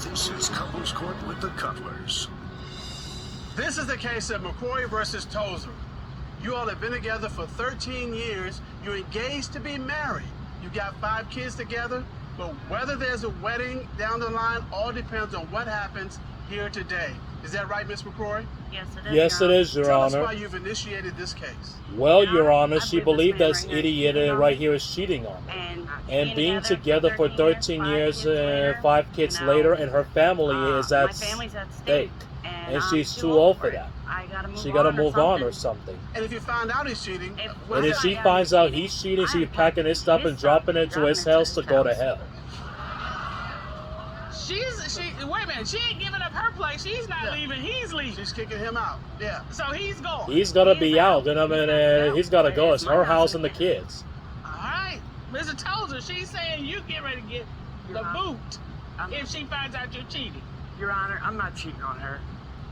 This is Couples Court with the Cutlers. This is the case of McCrory versus Tozer. You all have been together for 13 years. You're engaged to be married. You got 5 kids together. But whether there's a wedding down the line all depends on what happens here today. Is that right, Ms. McCrory? Yes, it is. Yes, it is, Your Tell us Honor. why you've initiated this case. Well, Your Your Honor, Honor, I she believe believed this this man right here idiot cheating on right me. here is cheating on me. And Being together for 13 years, 5 kids you know, later, and her family is my at family's at stake. stake. And she's too old for that. I gotta move She on. gotta move on or something. And if you find out he's cheating, what And is if that? she finds out he's cheating, she's packing his stuff and dropping it to his house to go to hell. Wait a minute, she ain't giving up her place. She's not leaving, he's leaving. She's kicking him out. Yeah. So he's going. He's gonna be out, and I mean, he's gotta go. It's her house and the kids. All right. Mr. Tozer, she's saying you get ready to get the boot if she finds out you're cheating. Your Honor, I'm not cheating on her.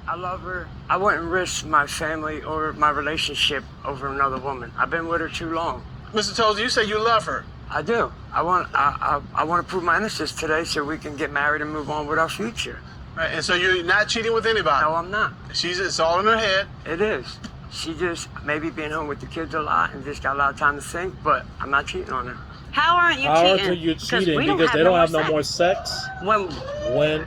I love her. I wouldn't risk my family or my relationship over another woman. I've been with her too long. Mr. Tozer, you say you love her. I do. I want to prove my innocence today so we can get married and move on with our future. Right, and so you're not cheating with anybody. No, I'm not. It's all in her head. It is. She just maybe being home with the kids a lot and just got a lot of time to think, but I'm not cheating on her. How aren't you How cheating? are you cheating? we Because they don't have no sex. more sex. When When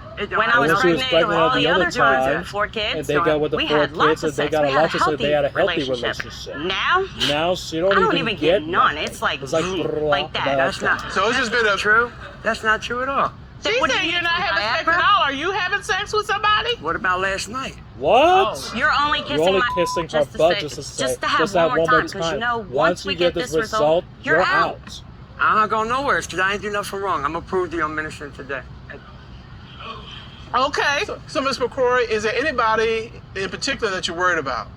I was when she was pregnant with pregnant all the the other other time, times, 4 kids, and they got with the we 4 had lots kids, of and they sex. got We a had lot of sex. They had a healthy relationship. relationship. Now, Now she I don't don't even even get get none. nothing. It's like It's like like that. That's not. So it's just been a True? That's not true at all. She What do said you you're need, not some having sex Viagra? at all. Are you having sex with somebody? What about last night? What? You're only kissing You're only my kissing her just to butt say- just to say, just to have just that one more time, because you know once we get this result, you're out. I'm not going nowhere because I ain't do nothing wrong. I'm going to prove to you I'm innocent today. Okay. So Ms. McCrory, is there anybody in particular that you're worried about?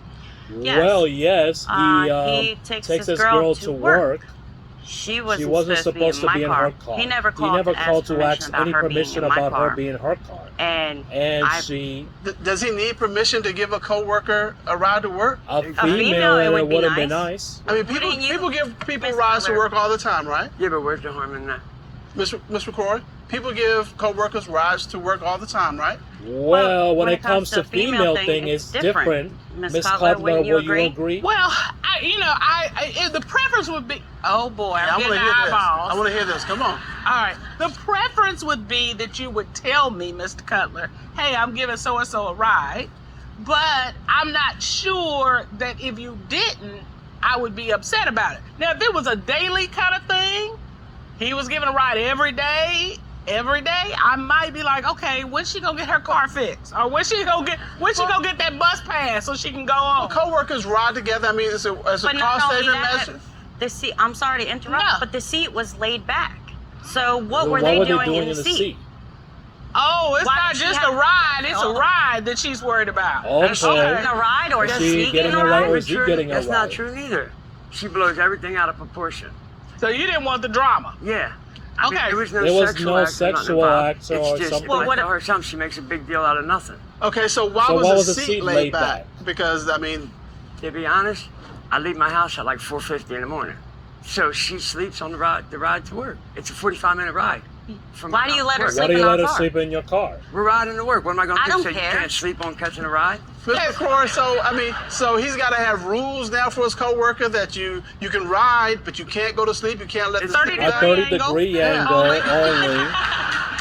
Yes. Well, yes, He takes takes this this girl to to work. work. She She wasn't supposed to be in her car. He never called to ask any permission about her being in her car. And She, Does he need permission to give a coworker a ride to work? a female, female, it it would be wouldn't be nice. nice. I mean, Wouldn't you, people give people Ms. rides to Miller? work all the time, right? Yeah, but where's the harm in that? Ms. McCrory, people give coworkers rides to work all the time, right? Well, when it comes to female thing, it's different. Miss Miss Cutler, Cutler, wouldn't you will you agree? agree? Well, if the preference would be. Oh boy, I I'm want to getting hear this. eyeballs. I want to hear this. Come on. All right. The preference would be that you would tell me, Mr. Cutler, hey, I'm giving so and so a ride, but I'm not sure that if you didn't, I would be upset about it. Now, if it was a daily kind of thing, he was giving a ride every day, I might be like, okay, when's she gonna get her car fixed? Or when's she gonna get that bus pass so she can go on? Coworkers ride together. I mean, it's a But not cost only saving that, measure. the seat. I'm sorry to interrupt, No. but the seat was laid back. So what Well, were they what doing in the seat? Oh, it's Why not did she just have- a ride, it's a Oh. ride that she's worried about. Okay. Is she getting a ride, or is Is she she getting getting a a ride, or ride? is he getting a That's not ride? true neither. She blows everything out of proportion. So you didn't want the drama. Yeah. I mean, Okay. there was no There was sexual no act or nothing sexual involved. act or It's just, something. Well, Well, what what- her something, she makes a big deal out of nothing. Okay, so why So was why the was the seat seat laid laid back? back? Because, I mean, To be honest, I leave my house at like 4:50 in the morning. So she sleeps on the ride to work. It's a 45-minute ride. From Why my do you house let to her work. sleep Why do you in our let her car? sleep in your car? We're riding to work. What am I going I to do? don't Say you care. can't sleep on catching a ride? Ms. McCrory, so he's got to have rules now for his coworker that you can ride, but you can't go to sleep. You can't let the It's 30 sleep A degree down. 30-degree angle? angle Yeah.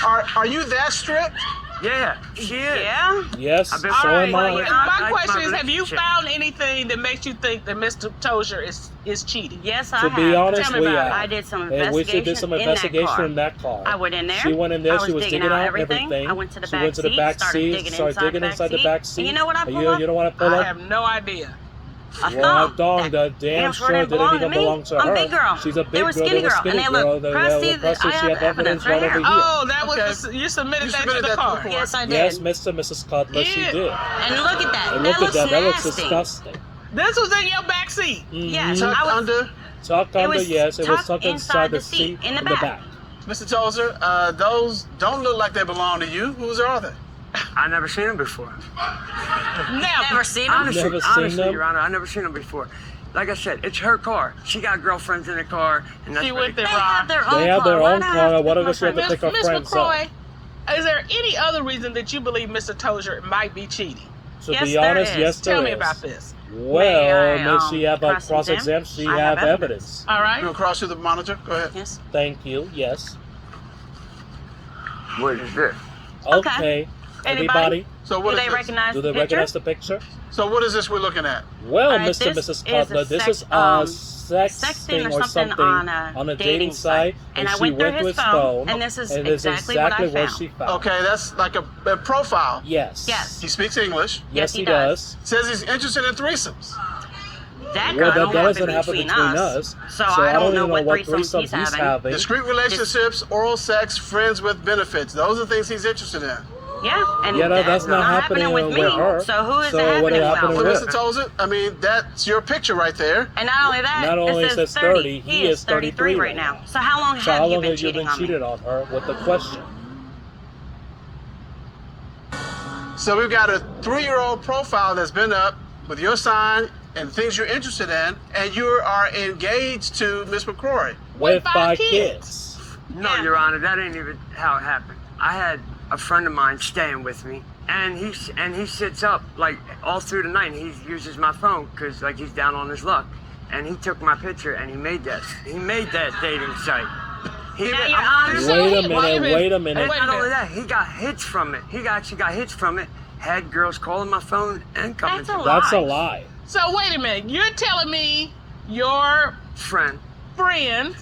only. Are you that strict? Yeah, she is. Yeah. Yes, I've been- so All right. am My I. I like question my is, have you relationship. found anything that makes you think that Mr. Tozier is cheating? Yes, I To have. be honest, Tell me we about it. have. I did some And we investigation, did some in investigation in that that car. I went in there. She went in there. I She was digging out everything. I went to the She back went to the seat, back started seat, digging started digging inside the back seat. And you know what I And pulled you, up? you don't want to pull I up? have no idea. A Well, thumb. dog, that damn sure sure didn't even me. belong to her. I'm a big girl. She's a big They were girl. skinny They were girl, skinny and they girl. look They crusty. were crusty. I She have had evidence right here. over here. Oh, that Okay. was you submitted You that submitted to the that to the car. court. Yes, I did. Yes, Mr. and Mrs. Cutler, she Yeah. did. And look at that. And that look at looks that. That looks nasty. disgusting. This was in your back seat. Yes, Mhm. I Tucked was. under. Tucked It under, was yes. It was tucked tucked inside inside the the seat, seat in the back. Mr. Tozer, those don't look like they belong to you. Whose are they? I never seen them before. Never. Never seen them. Honestly, Never seen honestly, them? Your Honor, I never seen them before. Like I said, it's her car. She got girlfriends in the car, and that's She where went they- there, They have Ron. their own They have car. their Why own do I car. have to What pick if my she had to friend? pick her Miss friends up? McCroy, is there any other reason that you believe Mr. Tozier might be cheating? To Yes, be there honest, is. yes, there Tell me is. about this. Well, May I, Miss, she have a cross-examine? cross-exam. She I have have evidence. All You right. gonna cross through the monitor? Go ahead. Yes. Thank you. Yes. What is this? Okay. Anybody? So Do what they is this? recognize Do the they picture? recognize the picture? So what is this we're looking at? Well, Alright, Mr. and this Mrs. is a Cutler, this is sexting or something on a dating site, And I she went through went to his his phone, phone, and this is and this is exactly what I exactly what found. she found. Okay, that's like a profile. Yes. Yes. He speaks English. Yes, Yes, he he does. Says he's interested in threesomes. That Well, girl that doesn't don't happen between us. So I don't know what threesomes threesomes he's having. Discreet relationships, oral sex, friends with benefits. Those are things he's interested in. Yeah, and Yeah, that's not happening with with me. her. So who is So it what happening happened with? Well, with- Mr. Tozer, I mean, that's your picture right there. And not only that, Not only it says says 30, he is 33 right 33 now. So how long So have how you long been have you cheating been on me? cheated on her with the question? So we've got a 3-year-old profile that's been up with your sign and things you're interested in, and you are engaged to Miss McCrory. With five 5 kids. kids. No, Yeah. Your Honor, that ain't even how it happened. I had a friend of mine staying with me, and he sits up like all through the night. And he uses my phone because like he's down on his luck, and he took my picture and he made that dating site. He Now, did- Your I'm- Honor, So- Wait a wait a minute, minute. wait a And minute. Wait a not only minute. that, he got hits from it. He actually got hits from it. Had girls calling my phone and coming That's to a me. lie. That's a lie. So wait a minute. You're telling me your Friend, friend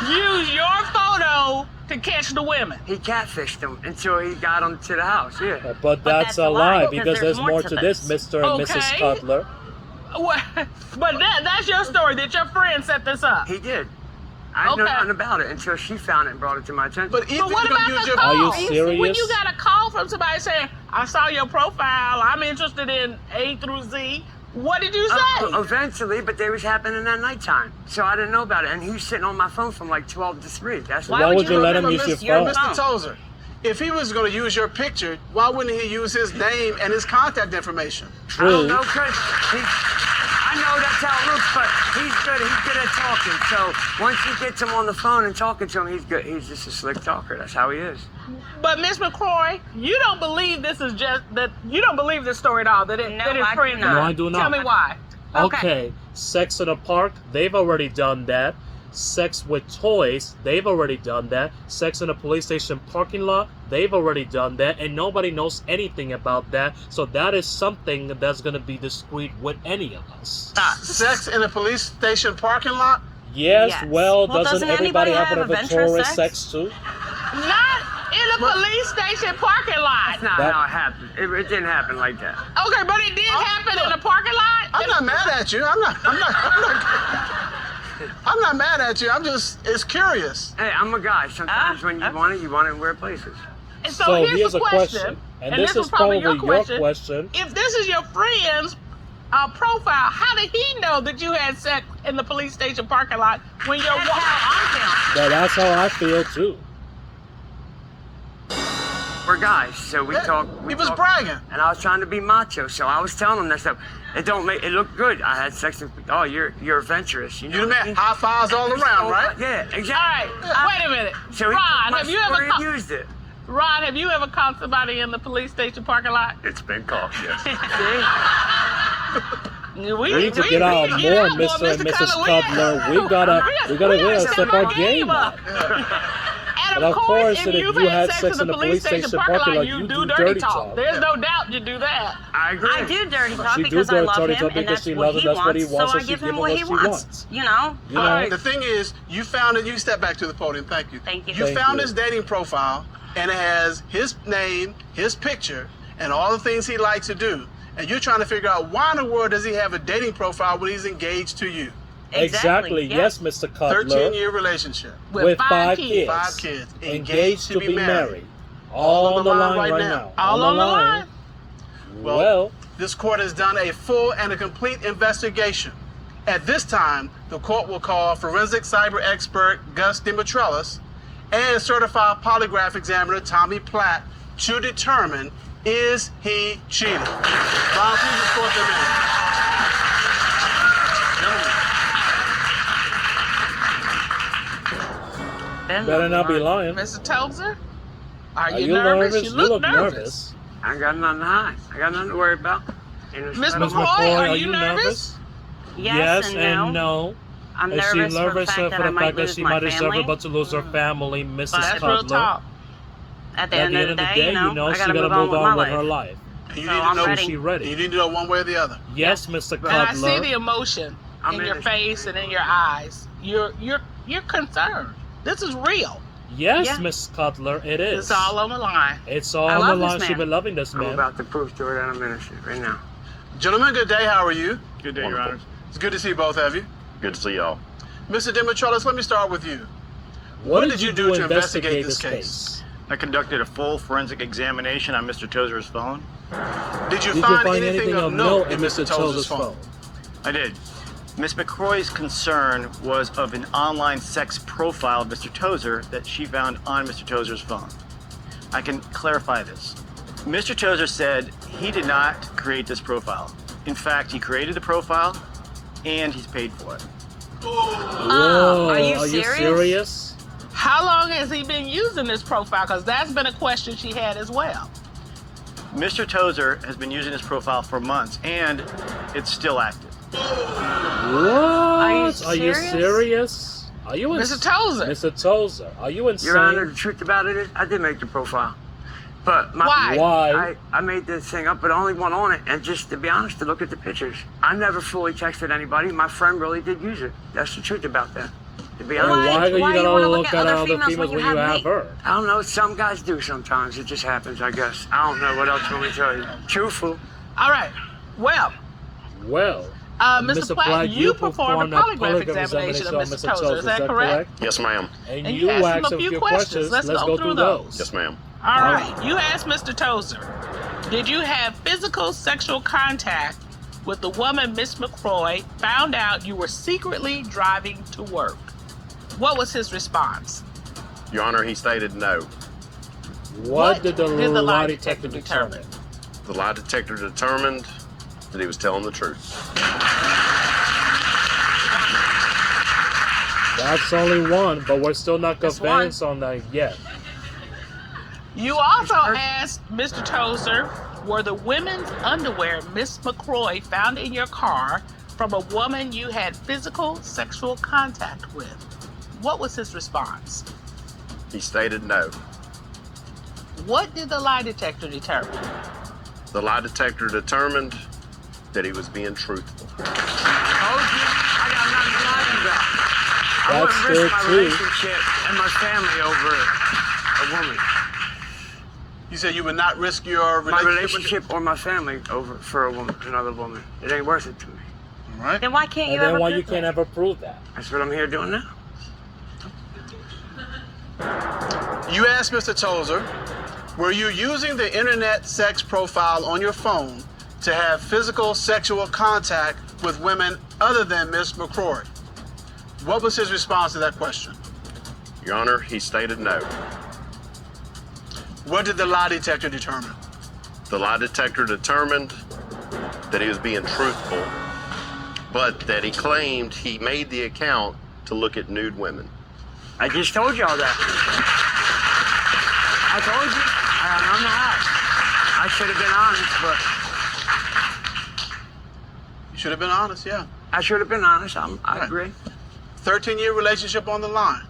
used your photo to catch the women? he catfished him until he got him to the house. Yeah. But that's a lie because there's more to this, Mr. and Okay. Mrs. Cutler. Well, but that's your story, that your friend set this up. He did. I know Okay. nothing about it until she found it and brought it to my attention. But even But what if you about don't use the your call? Are you When serious? you got a call from somebody saying, I saw your profile, I'm interested in A through Z, what did you say? Eventually, but they was happening at nighttime, so I didn't know about it. And he was sitting on my phone from like 12 to 3. That's Why Why would would you you let him remember use Mr. your your phone? Mr. Tozer, if he was going to use your picture, why wouldn't he use his name and his contact information? I don't True. know, cause I know that's how it looks, but he's good. He's good at talking. So once he gets him on the phone and talking to him, he's good. He's just a slick talker. That's how he is. But Miss McCrory, you don't believe this is just that you don't believe this story at all. That it No, that his I do friend. not. No, I do not. Tell me why. Okay. Sex in a park, they've already done that. Sex with toys, they've already done that. Sex in a police station parking lot, they've already done that. And nobody knows anything about that. So that is something that's going to be discreet with any of us. Stop. Sex in a police station parking lot? Yes, Yes. well, Well, doesn't doesn't everybody anybody have have an adventurous adventurous sex? sex too? Not in a police station parking lot. That's not That- how it happened. It didn't happen like that. Okay, but it did happen in a parking lot. I'm not mad at you. I'm not mad at you. It's curious. Hey, I'm a guy. Sometimes when you want it in weird places. And so, here's the a question, and this was is probably your question. question. If this is your friend's profile, how did he know that you had sex in the police station parking lot when you're That's how Well, that's how I feel too. We're guys, so we talk. He was bragging. And I was trying to be macho, so I was telling him that stuff. It don't make it look good. I had sex with. Oh, you're adventurous. You know You what I meant mean? high fives all around, right? Yeah, All exactly. right, wait a minute. So he Ron, took my have you story ever and used it. Ron, have you ever caught somebody in the police station parking lot? It's been caught, yes. See? We need to get out more, Mr. and Mrs. Cutler. We gotta step our game up. And But of course, if if you've you had had sex in the police station parking lot, you do dirty talk. There's no doubt you do that. I agree. I do dirty talk She because do I love dirty him, talk and because that's she what loves he him, that's what he wants. wants, So I and give she him give what him he what she wants. wants. You know. You know? All right, the thing is, you found it. You step back to the podium. Thank you. Thank you. You Thank found you. his dating profile, and it has his name, his picture, and all the things he likes to do. And you're trying to figure out why in the world does he have a dating profile when he's engaged to you? Exactly. yeah. Yes, Mr. Cutler. 13-year relationship, With 5 kids. 5 kids, Engaged to be married. All on the line right now. All on the line. Well, This court has done a full and a complete investigation. At this time, the court will call forensic cyber expert Gus Dimitrilis and certified polygraph examiner Tommy Platt to determine, is he cheating? Ron, please escort them in. Ben better not be lying. lying. Mr. Tozer? Are you nervous? You look nervous. I ain't got nothing to hide. I got nothing to worry about. Miss Ms. McCoy, McCoy, are you nervous? Yes, and no. I'm Is she nervous for the nervous fact that I for the might fact that lose she my might deserve family. it, but to lose her family, Mrs. That's real Cutler? talk. At the At end the of the day, you know, I she gotta gotta move on with my her life. life. And you So need to I'm know. ready. Is she ready? You need to know one way or the other. Yes, Mr. And I Cutler. see the emotion I'm in in your it. face and in your eyes. You're concerned. This is real. Yes, Yeah. Miss Cutler, it is. It's all on the line. It's all I on the love this line. She's man. been loving this I'm man. about to prove to her that I'm innocent right now. Gentlemen, good day. How are you? Good day, Your Honor. It's good to see both of you. Good to see y'all. Mr. Dimitrolis, let me start with you. What did you do to investigate this case? I conducted a full forensic examination on Mr. Tozer's phone. Did you Did you find find anything of note in Mr. Tozer's phone? I did. Miss McCroy's concern was of an online sex profile of Mr. Tozer that she found on Mr. Tozer's phone. I can clarify this. Mr. Tozer said he did not create this profile. In fact, he created the profile and he's paid for it. Whoa, are you you serious? serious? How long has he been using this profile? Because that's been a question she had as well. Mr. Tozer has been using this profile for months and it's still active. What? Are you serious? serious? Are you Mr. Tozer. Mr. Tozer, are you insane? Your Honor, the truth about it is, I did make the profile. But Why? Why? I made this thing up, but only one on it. And just to be honest, to look at the pictures, I never fully texted anybody. My friend really did use it. That's the truth about that. To be And honest, why do you Why gotta you wanna look look at at other other females females when when you you have have me? her? I don't know. Some guys do sometimes. It just happens, I guess. I don't know what else you want me to tell you. Truthful. All right. Well, Well, Mr. Platt, you performed a polygraph examination of Mr. Tozer. Is that correct? Yes, ma'am. And, And you you asked asked him a few questions. Let's go through those. Yes, ma'am. All right. You asked Mr. Tozer, did you have physical sexual contact with the woman Miss McCroy found out you were secretly driving to work? What was his response? Your Honor, he stated no. What did the lie detector determine? The lie detector determined that he was telling the truth. That's only one, but we're still not That's convinced on that yet. You also asked Mr. Tozer, were the women's underwear Miss McCroy found in your car from a woman you had physical sexual contact with? What was his response? He stated no. What did the lie detector determine? The lie detector determined that he was being truthful. Told you, I got nothing to lie about. I That's wouldn't risk good, my too. relationship and my family over a woman. You said you would not risk your My relationship. relationship or my family over for a woman, another woman. It ain't worth it to me. All right. Then why can't you And then ever why prove you can't that? ever prove that? That's what I'm here doing now. You asked Mr. Tozer, were you using the internet sex profile on your phone to have physical sexual contact with women other than Miss McCrory? What was his response to that question? Your Honor, he stated no. What did the lie detector determine? The lie detector determined that he was being truthful, but that he claimed he made the account to look at nude women. I just told you all that. I told you. I don't know how. I should have been honest, but You should have been honest, yeah. I should have been honest. I Right. agree. 13-year relationship on the line.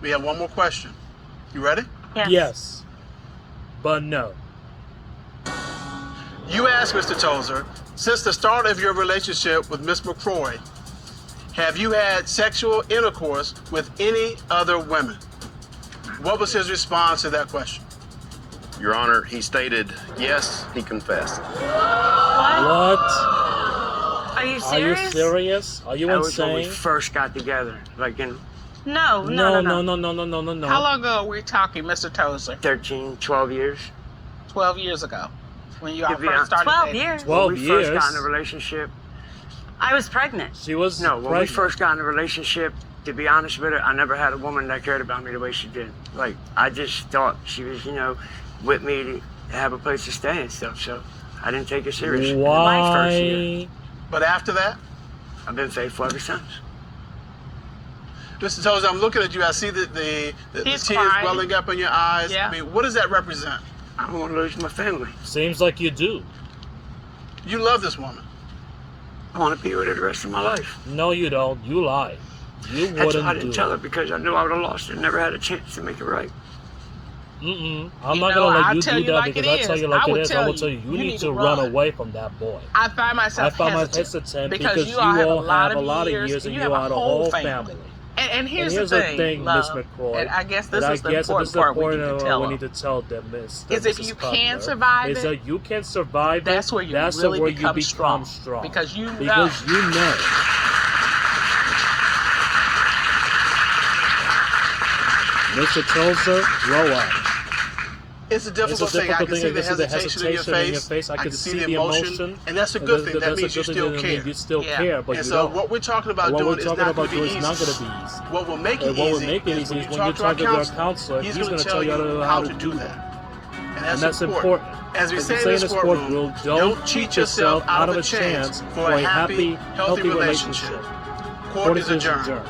We have one more question. You ready? Yes. Yes. But no. You asked Mr. Tozer, since the start of your relationship with Miss McCroy, have you had sexual intercourse with any other women? What was his response to that question? Your Honor, he stated yes, he confessed. What? What? Are you Are you serious? serious? Are you That was when we insane? first got together, like in No. No. How long ago are we talking, Mr. Tozer? 13, 12 years. 12 years ago, when you all Give me first a- started 12 dating. years. 12 When we first years? got in a relationship. I was pregnant. She was No, when we pregnant. first got in a relationship, to be honest with her, I never had a woman that cared about me the way she did. Like, I just thought she was, with me to have a place to stay and stuff, so I didn't take it serious. In my first year. Why? But after that, I've been faithful ever since. Mr. Tozer, I'm looking at you. I see the He's tears crying. welling up in your eyes. Yeah. I mean, what does that represent? I don't want to lose my family. Seems like you do. You love this woman. I want to be with her the rest of my life. No, you don't. You lie. You That's why I wouldn't didn't do tell her it. because I knew I would have lost her. Never had a chance to make it right. I'm You not know, gonna let I'll you tell do you that like because it I tell is. you like I it would is. I tell will tell you, you, you need to run away from that boy. I find I myself find myself hesitant because you all have all have a lot of years years and you you have are a the whole whole family. family. And here's the the thing, Miss love, McCroy. and I guess this that is I the guess important this is the part we point need to tell we them. need to tell them, Miss. Is if Mrs. you Cutler, can survive is it, that you can survive that's it. where you That's really where become you become strong. strong. Because you know. Because you know. Mr. Tozer, grow up. It's a difficult thing. I can see the hesitation in your face. I can see the emotion. And that's a good thing. That means you still care. You still Yeah. care, but And you so don't. what we're talking about What doing we're is talking not going about to be doing easy. is not going to be easy. What will make it And what will easy make it is easy when is you when you talk to our talk to your counselor, he's he's going to tell you how to do that. And that's important. As we As say in this courtroom, don't cheat yourself out of a chance for a happy, healthy relationship. Court is adjourned.